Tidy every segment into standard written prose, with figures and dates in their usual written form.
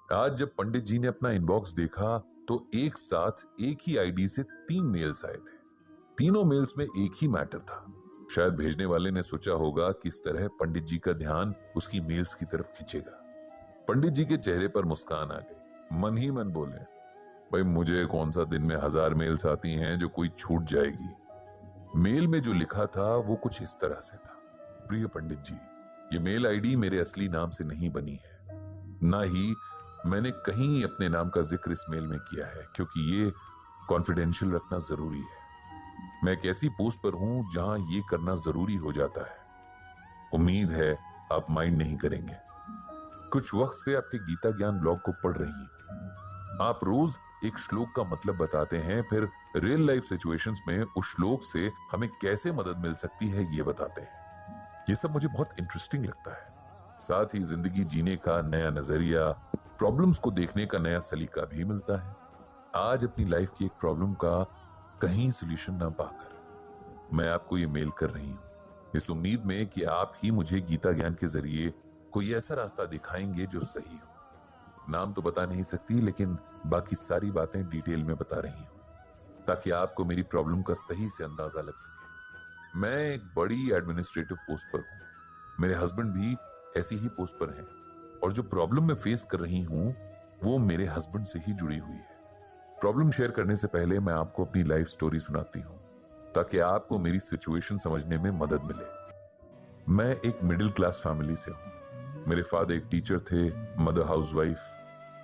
आज जब पंडित जी ने अपना इनबॉक्स देखा तो एक साथ एक ही आईडी से 3 मेल्स आए थे। तीनों मेल्स में एक ही मैटर था। शायद भेजने वाले ने सोचा होगा कि इस तरह पंडित जी का ध्यान उसकी मेल्स की तरफ खींचेगा। पंडित जी के चेहरे पर मुस्कान आ गई। मन ही मन बोले, भाई मुझे कौन सा दिन में 1000 मेल्स आती हैं जो कोई छूट जाएगी। मेल में जो लिखा था वो कुछ इस तरह से था। प्रिय पंडित जी, ये मेल आईडी मेरे असली नाम से नहीं बनी है, ना ही मैंने कहीं अपने नाम का जिक्र इस मेल में किया है, क्योंकि ये कॉन्फिडेंशियल रखना जरूरी है। मैं एक ऐसी पोस्ट पर हूं जहां ये करना जरूरी हो जाता है। उम्मीद है आप माइंड नहीं करेंगे। कुछ वक्त से आपके गीता ज्ञान ब्लॉग को पढ़ रही हूं। आप रोज एक श्लोक का मतलब बताते हैं, फिर रियल लाइफ सिचुएशंस में उस श्लोक से हमें कैसे मदद मिल सकती है ये बताते हैं। ये सब मुझे बहुत इंटरेस्टिंग लगता है। साथ ही जिंदगी जीने का नया नजरिया, प्रॉब्लम्स को देखने का नया सलीका भी मिलता है। आज अपनी लाइफ की एक प्रॉब्लम का कहीं सोल्यूशन ना पाकर मैं आपको ये मेल कर रही हूं, इस उम्मीद में कि आप ही मुझे गीता ज्ञान के जरिए कोई ऐसा रास्ता दिखाएंगे जो सही हो। नाम तो बता नहीं सकती, लेकिन बाकी सारी बातें डिटेल में बता रही हूं ताकि आपको मेरी प्रॉब्लम का सही से अंदाजा लग सके। मैं एक बड़ी एडमिनिस्ट्रेटिव पोस्ट पर हूं। मेरे हस्बैंड भी ऐसी ही पोस्ट पर हैं, और जो प्रॉब्लम मैं फेस कर रही हूं वो मेरे हस्बैंड से ही जुड़ी हुई है। प्रॉब्लम शेयर करने से पहले मैं आपको अपनी लाइफ स्टोरी सुनाती हूं ताकि आपको मेरी सिचुएशन समझने में मदद मिले। मैं एक मिडिल क्लास फैमिली से हूं। मेरे फादर एक टीचर थे, मदर हाउसवाइफ,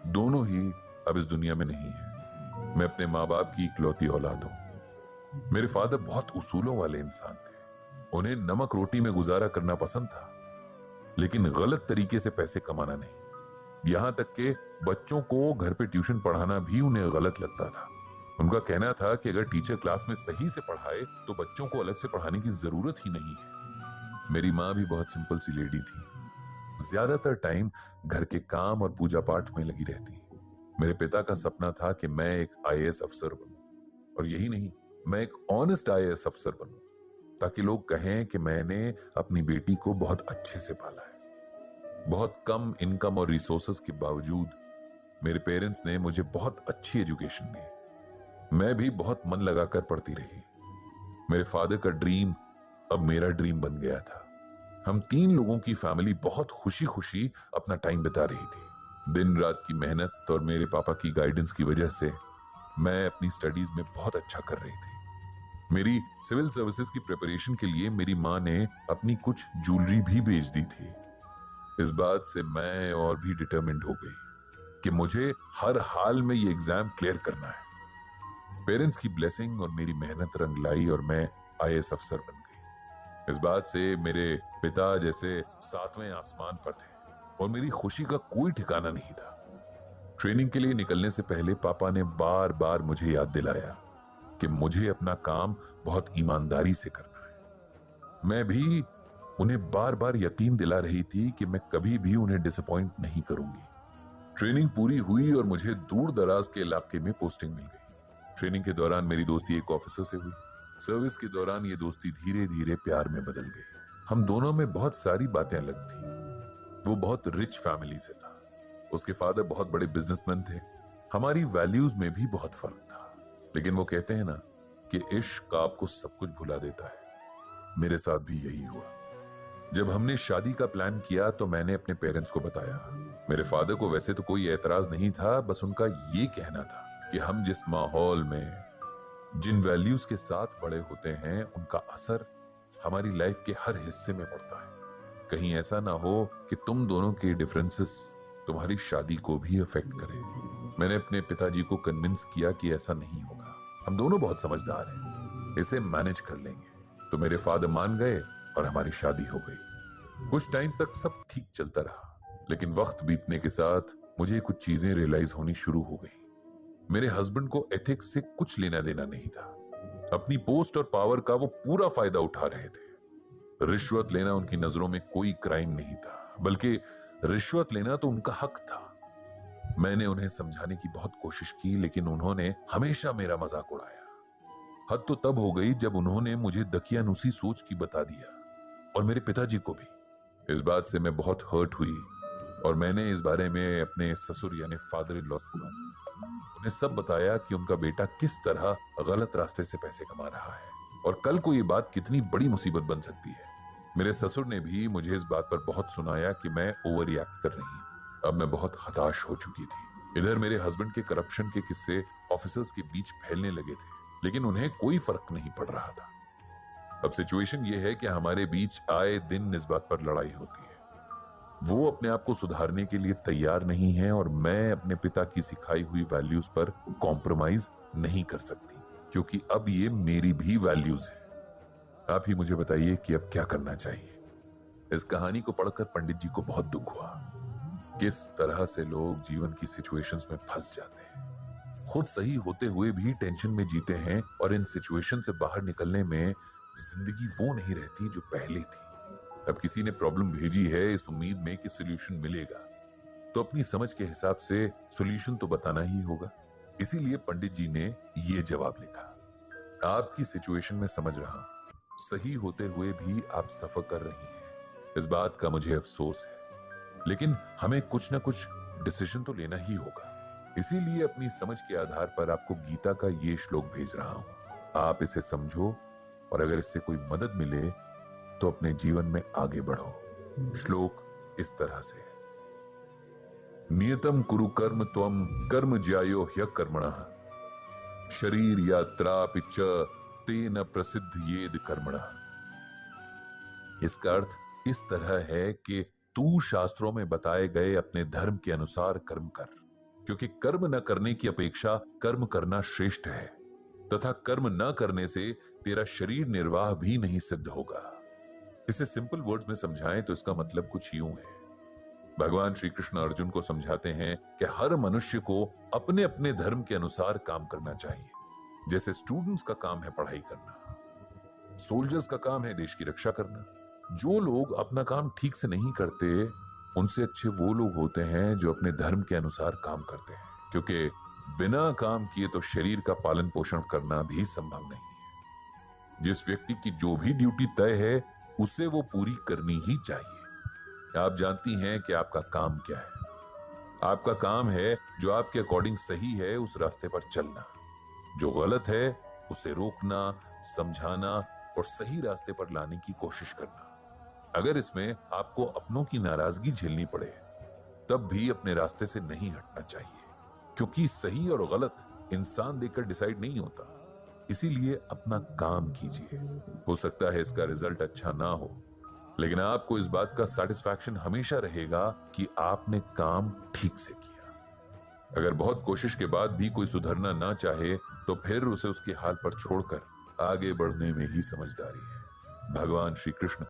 दोनों ही अब इस दुनिया में नहीं है। मैं अपने माँ बाप की इकलौती औलाद हूं। मेरे फादर बहुत उसूलों वाले इंसान थे। उन्हें नमक रोटी में गुजारा करना पसंद था, लेकिन गलत तरीके से पैसे कमाना नहीं। यहां तक के बच्चों को घर पे ट्यूशन पढ़ाना भी उन्हें गलत लगता था। उनका कहना था कि अगर टीचर क्लास में सही से पढ़ाए तो बच्चों को अलग से पढ़ाने की जरूरत ही नहीं है। मेरी माँ भी बहुत सिंपल सी लेडी थी। ज्यादातर टाइम घर के काम और पूजा पाठ में लगी रहती। मेरे पिता का सपना था कि मैं एक आईएएस अफसर बनूं, और यही नहीं, मैं एक ऑनेस्ट आईएएस अफसर बनूं, ताकि लोग कहें कि मैंने अपनी बेटी को बहुत अच्छे से पाला है। बहुत कम इनकम और रिसोर्सेस के बावजूद मेरे पेरेंट्स ने मुझे बहुत अच्छी एजुकेशन दी। मैं भी बहुत मन लगाकर पढ़ती रही। मेरे फादर का ड्रीम अब मेरा ड्रीम बन गया था। हम 3 लोगों की फैमिली बहुत खुशी खुशी अपना टाइम बिता रही थी। दिन रात की मेहनत और मेरे पापा की गाइडेंस की वजह से मैं अपनी स्टडीज में बहुत अच्छा कर रही थी। मेरी सिविल सर्विसेज की प्रिपरेशन के लिए मेरी माँ ने अपनी कुछ ज्वेलरी भी बेच दी थी। इस बात से मैं और भी डिटरमिन्ड हो गई कि मुझे हर हाल में ये एग्जाम क्लियर करना है। पेरेंट्स की ब्लेसिंग और मेरी मेहनत रंग लाई और मैं आईएएस अफसर बन गई। इस बात से मेरे पिता जैसे 7वें आसमान पर थे, और मेरी खुशी का कोई ठिकाना नहीं था। ट्रेनिंग के लिए निकलने से पहले पापा ने बार बार मुझे याद दिलाया कि मुझे अपना काम बहुत ईमानदारी से करना है। मैं भी उन्हें बार बार यकीन दिला रही थी कि मैं कभी भी उन्हें डिसअपॉइंट नहीं करूंगी। ट्रेनिंग पूरी हुई और मुझे दूर दराज के इलाके में पोस्टिंग मिल गई। ट्रेनिंग के दौरान मेरी दोस्ती एक ऑफिसर से हुई। सर्विस के दौरान ये दोस्ती धीरे धीरे प्यार में बदल गई। हम दोनों में बहुत सारी बातें अलग थी। वो बहुत रिच फैमिली से था, उसके फादर बहुत बड़े बिजनेसमैन थे। हमारी वैल्यूज में भी बहुत फर्क था, लेकिन वो कहते हैं ना कि इश्क आपको सब कुछ भुला देता है। मेरे साथ भी यही हुआ। जब हमने शादी का प्लान किया तो मैंने अपने पेरेंट्स को बताया। मेरे फादर को वैसे तो कोई एतराज नहीं था, बस उनका ये कहना था कि हम जिस माहौल में, जिन वैल्यूज के साथ बड़े होते हैं, उनका असर हमारी लाइफ के हर हिस्से में पड़ता है। कहीं ऐसा ना हो कि तुम दोनों के डिफरेंसेस तुम्हारी शादी को भी अफेक्ट करें। मैंने अपने पिताजी को कन्विंस किया कि ऐसा नहीं होगा, हम दोनों बहुत समझदार हैं, इसे मैनेज कर लेंगे। तो मेरे फादर मान गए और हमारी शादी हो गई। कुछ टाइम तक सब ठीक चलता रहा, लेकिन वक्त बीतने के साथ मुझे कुछ चीजें रियलाइज होनी शुरू हो गई। मेरे हस्बैंड को एथिक्स से कुछ लेना देना नहीं था। अपनी पोस्ट और पावर का वो पूरा फायदा उठा रहे थे। रिश्वत लेना उनकी नजरों में कोई क्राइम नहीं था, बल्कि रिश्वत लेना तो उनका हक था। मैंने उन्हें समझाने की बहुत कोशिश की, लेकिन उन्होंने हमेशा मेरा मजाक उड़ाया। हद तो तब हो गई जब उन्होंने मुझे दकियानूसी सोच की बता दिया, और मेरे पिताजी को भी। इस बात से मैं बहुत हर्ट हुई। और मैंने इस बारे में अपने ससुर यानी फादर इन लॉ से बात की। उन्हें सब बताया कि उनका बेटा किस तरह गलत रास्ते से पैसे कमा रहा है और कल को ये बात कितनी बड़ी मुसीबत बन सकती है। मेरे ससुर ने भी मुझे इस बात पर बहुत सुनाया कि मैं ओवर रिएक्ट कर रही हूँ। अब मैं बहुत हताश हो चुकी थी। इधर मेरे हस्बैंड के करप्शन के किस्से ऑफिसर्स के बीच फैलने लगे थे, लेकिन उन्हें कोई फर्क नहीं पड़ रहा था। अब सिचुएशन ये है कि हमारे बीच आए दिन इस बात पर लड़ाई होती है। वो अपने आप को सुधारने के लिए तैयार नहीं है और मैं अपने पिता की सिखाई हुई वैल्यूज पर कॉम्प्रोमाइज नहीं कर सकती, क्योंकि अब ये मेरी भी वैल्यूज है। आप ही मुझे बताइए कि अब क्या करना चाहिए। इस कहानी को पढ़कर पंडित जी को बहुत दुख हुआ। किस तरह से लोग जीवन की सिचुएशंस में फंस जाते हैं, खुद सही होते हुए भी टेंशन में जीते हैं और इन सिचुएशन से बाहर निकलने में जिंदगी वो नहीं रहती जो पहले थी। अब किसी ने प्रॉब्लम भेजी है इस उम्मीद में कि सॉल्यूशन मिलेगा, तो अपनी समझ के हिसाब से सॉल्यूशन तो बताना ही होगा। इसीलिए पंडित जी ने ये जवाब लिखा। आपकी सिचुएशन में समझ रहा हूं, सही होते हुए भी आप सफर कर रही हैं। इस बात का मुझे अफसोस है, लेकिन हमें कुछ ना कुछ डिसीजन तो लेना ही होगा। इसीलिए अपनी समझ के आधार पर आपको गीता का ये श्लोक भेज रहा हूं। आप इसे समझो और अगर इससे कोई मदद मिले तो अपने जीवन में आगे बढ़ो। श्लोक इस तरह से, नियतम कुरु कर्म त्वम कर्म ज्यायो ह्यकर्मणः शरीर यात्रापि च तेन प्रसिद्ध येद कर्मणः। इसका अर्थ इस तरह है कि तू शास्त्रों में बताए गए अपने धर्म के अनुसार कर्म कर, क्योंकि कर्म न करने की अपेक्षा कर्म करना श्रेष्ठ है, तथा कर्म न करने से तेरा शरीर निर्वाह भी नहीं सिद्ध होगा। इसे सिंपल वर्ड्स में समझाएं तो इसका मतलब कुछ यूं है। भगवान श्री कृष्ण अर्जुन को समझाते हैं कि हर मनुष्य को अपने अपने धर्म के अनुसार काम करना चाहिए। जैसे स्टूडेंट्स का काम है पढ़ाई करना, सोल्जर्स का काम है देश की रक्षा करना। जो लोग अपना काम ठीक से नहीं करते, उनसे अच्छे वो लोग होते हैं जो अपने धर्म के अनुसार काम करते हैं, क्योंकि बिना काम किए तो शरीर का पालन पोषण करना भी संभव नहीं है। जिस व्यक्ति की जो भी ड्यूटी तय है उसे वो पूरी करनी ही चाहिए। आप जानती हैं कि आपका काम क्या है। आपका काम है जो आपके अकॉर्डिंग सही है उस रास्ते पर चलना, जो गलत है उसे रोकना, समझाना और सही रास्ते पर लाने की कोशिश करना। अगर इसमें आपको अपनों की नाराजगी झेलनी पड़े तब भी अपने रास्ते से नहीं हटना चाहिए, क्योंकि सही और गलत इंसान देखकर डिसाइड नहीं होता। इसीलिए अपना काम कीजिए। हो सकता है इसका रिजल्ट अच्छा ना हो, लेकिन आपको इस बात का सेटिस्फैक्शन हमेशा रहेगा कि आपने काम ठीक से किया। अगर बहुत कोशिश के बाद भी कोई सुधरना ना चाहे तो फिर उसे उसके हाल पर छोड़कर आगे बढ़ने में ही समझदारी है। भगवान श्री कृष्ण